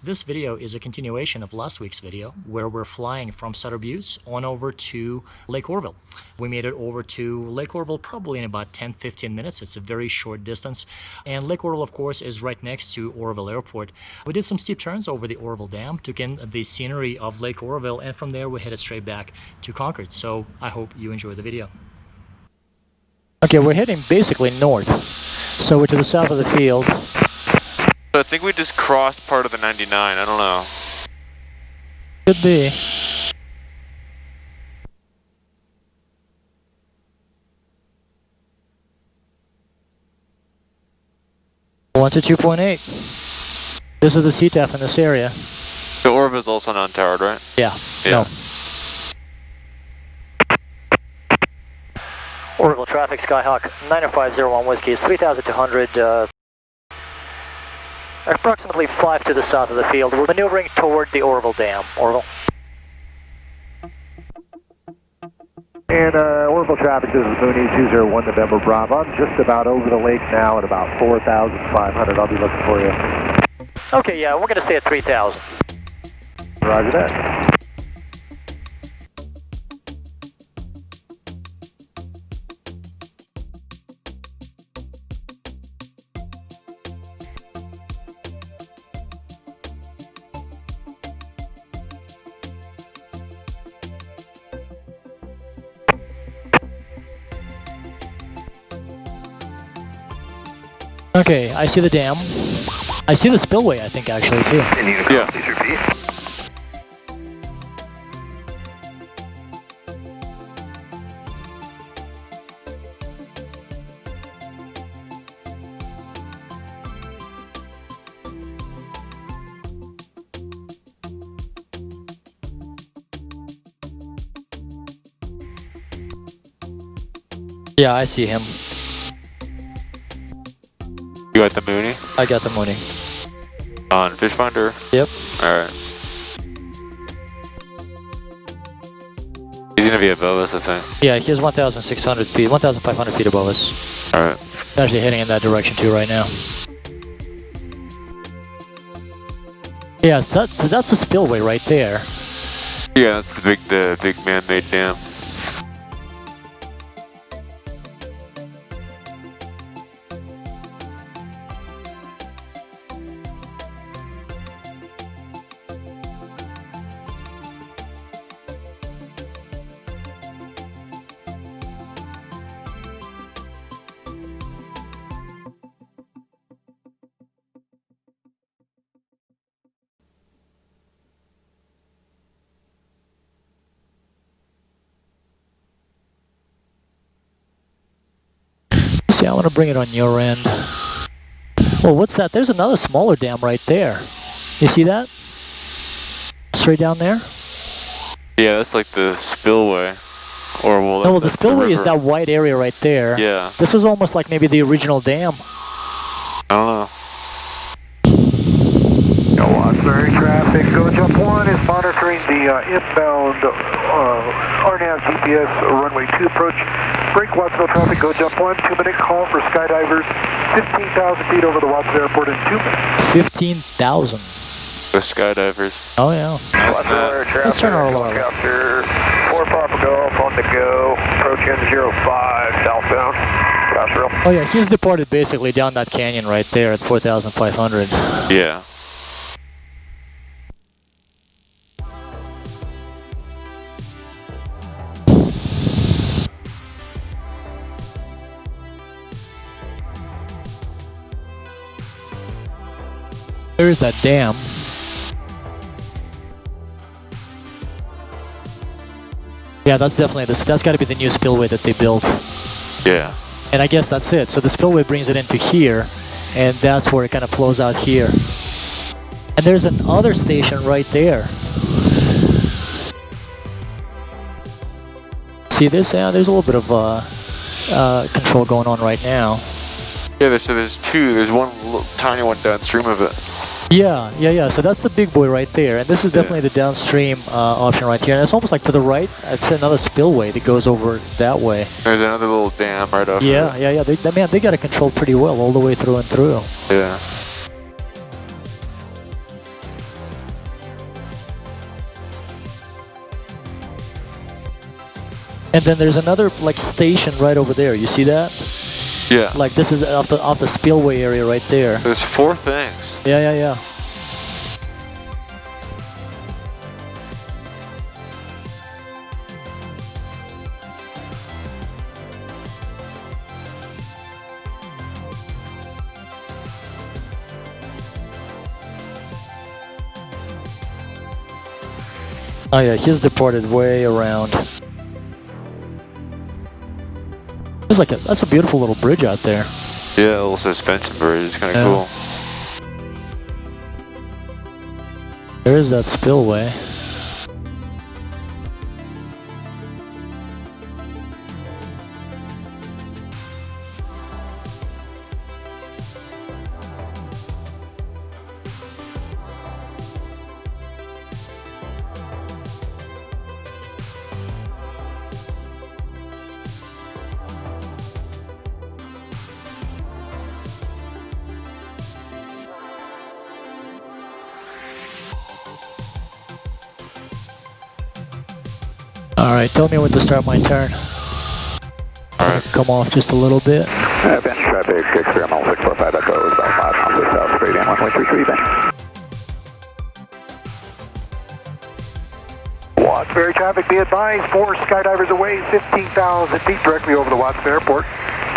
This video is a continuation of last week's video where we're flying from Sutter Buttes on over to Lake Oroville. We made it over to Lake Oroville probably in about 10-15 minutes. It's a very short distance. And Lake Oroville, of course, is right next to Oroville Airport. We did some steep turns over the Oroville Dam, took in the scenery of Lake Oroville, and from there we headed straight back to Concord. So I hope you enjoy the video. Okay, we're heading basically north. So we're to the south of the field. I think we just crossed part of the 99, I don't know. Could be. One to 2.8. This is the CTAF in this area. The Orb is also non-towered, right? Yeah. Yeah. No. Oroville traffic, Skyhawk 90501 Whiskey is 3,200. Approximately 5 to the south of the field. We're maneuvering toward the Oroville Dam. Oroville. And Oroville traffic, this is Mooney 201 November Bravo. I'm just about over the lake now at about 4,500. I'll be looking for you. Okay, yeah, we're going to stay at 3,000. Roger that. Okay, I see the dam. I see the spillway, I think, actually, too. Yeah. Please repeat. Yeah, I see him. You got the Mooney? I got the money. On fish finder? Yep. Alright. He's gonna be above us, I think. Yeah, he has 1,600 feet, 1,500 feet above us. Alright. Actually heading in that direction, too, right now. Yeah, that's the spillway right there. Yeah, that's the big man-made dam. See, I want to bring it on your end. Well, what's that? There's another smaller dam right there. You see that? Straight down there? Yeah, that's like the spillway. Or well, No, well, the that's spillway is river. that white area right there. Yeah. This is almost like maybe the original dam. I don't know. Wadsbury traffic, go jump 1 is monitoring the inbound RNAV GPS runway 2 approach. Break Wadsville traffic, go jump 1, 2-minute call for skydivers, 15,000 feet over the Wadsville Airport in 2 minutes. 15,000. The skydivers. Oh, yeah. Wadsville traffic, Let's turn our alarm. helicopter, 4 Papa Golf on the go, approaching 05 southbound, Rossville. Oh, yeah, he's departed basically down that canyon right there at 4,500. Yeah. There's that dam. Yeah, that's definitely this. That's got to be the new spillway that they built. Yeah. And I guess that's it. So the spillway brings it into here, and that's where it kind of flows out here. And there's another station right there. See this? Yeah, there's a little bit of control going on right now. Yeah, there's two. There's one little, tiny one downstream of it. Yeah. So that's the big boy right there, and this is definitely the downstream option right here. And it's almost like to the right. It's another spillway that goes over that way. There's another little dam right off. Yeah. They got it controlled pretty well all the way through and through. Yeah. And then there's another like station right over there. You see that? Yeah. Like this is off the spillway area right there. There's 4 things. Yeah. Oh yeah, he's deported way around. There's like that's a beautiful little bridge out there. Yeah, a little suspension bridge. It's kind of cool. There is that spillway. Alright, tell me when to start my turn. Alright. Come off just a little bit. Bench traffic, experimental 645 Echo is about 5 miles south, straight in 1.33 bench. Wattsbury traffic, be advised, 4 skydivers away, 15,000 feet directly over the Wattsbury Airport.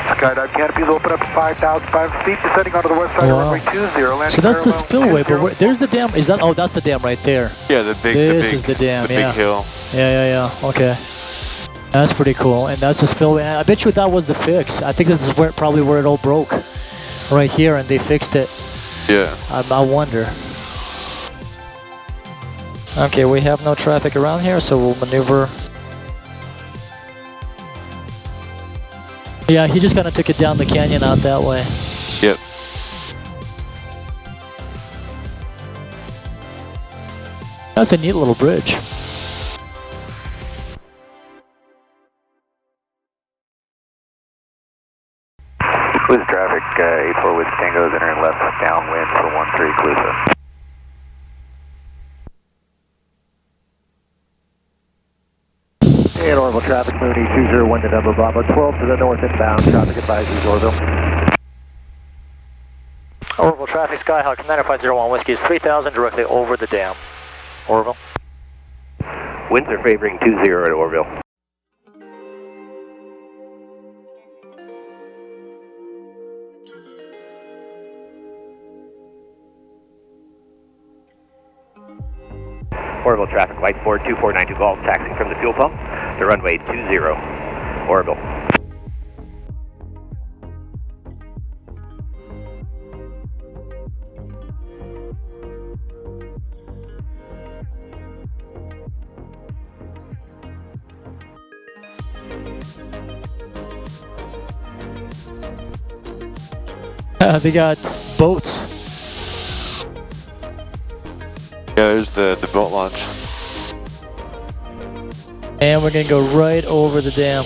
Skydive canopies open up to 5,500 feet, descending onto the west side of runway 20, landing. So that's the spillway, but there's the dam. Is that? Oh, that's the dam right there. Yeah, the big. This is the dam. The big hill. Yeah. Okay. That's pretty cool. And that's the spillway. I bet you that was the fix. I think this is probably where it all broke. Right here, and they fixed it. Yeah. I wonder. Okay, we have no traffic around here, so we'll maneuver. Yeah, he just kind of took it down the canyon out that way. Yep. That's a neat little bridge. With traffic, 84 with Tango's entering left downwind for 13 inclusive. And Oroville traffic, Mooney 201 to Denver Bravo 12 to the north inbound, traffic advisories Oroville. Oroville traffic, Skyhawk, Commander 501 Whiskey is 3,000 directly over the dam. Oroville. Winds are favoring 20 at Oroville. Oroville traffic, light forward 2492 Golf, taxiing from the fuel pump to runway 20, Oroville. They got boats. Yeah, there's the boat launch. And we're gonna go right over the dam.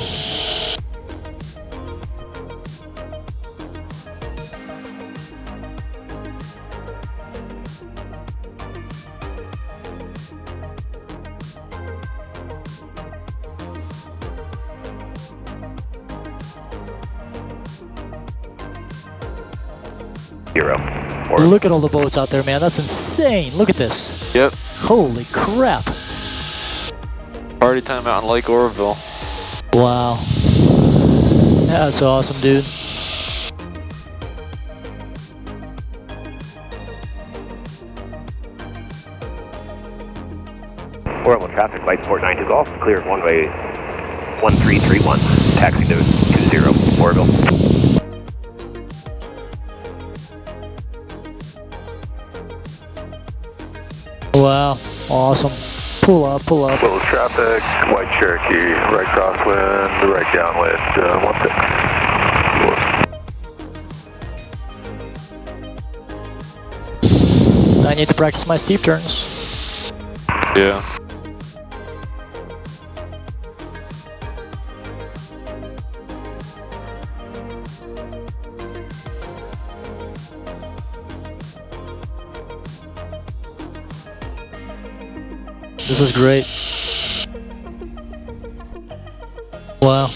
Look at all the boats out there, man. That's insane. Look at this. Yep. Holy crap. Party time out in Lake Oroville. Wow. That's awesome, dude. Oroville traffic, light sport 92 Golf, clear at runway 1331, taxi to 20, Oroville. Wow, awesome. Pull up, pull up. Little traffic, white Cherokee, right crosswind, right downwind, 16. I need to practice my steep turns. Yeah. This is great. Wow.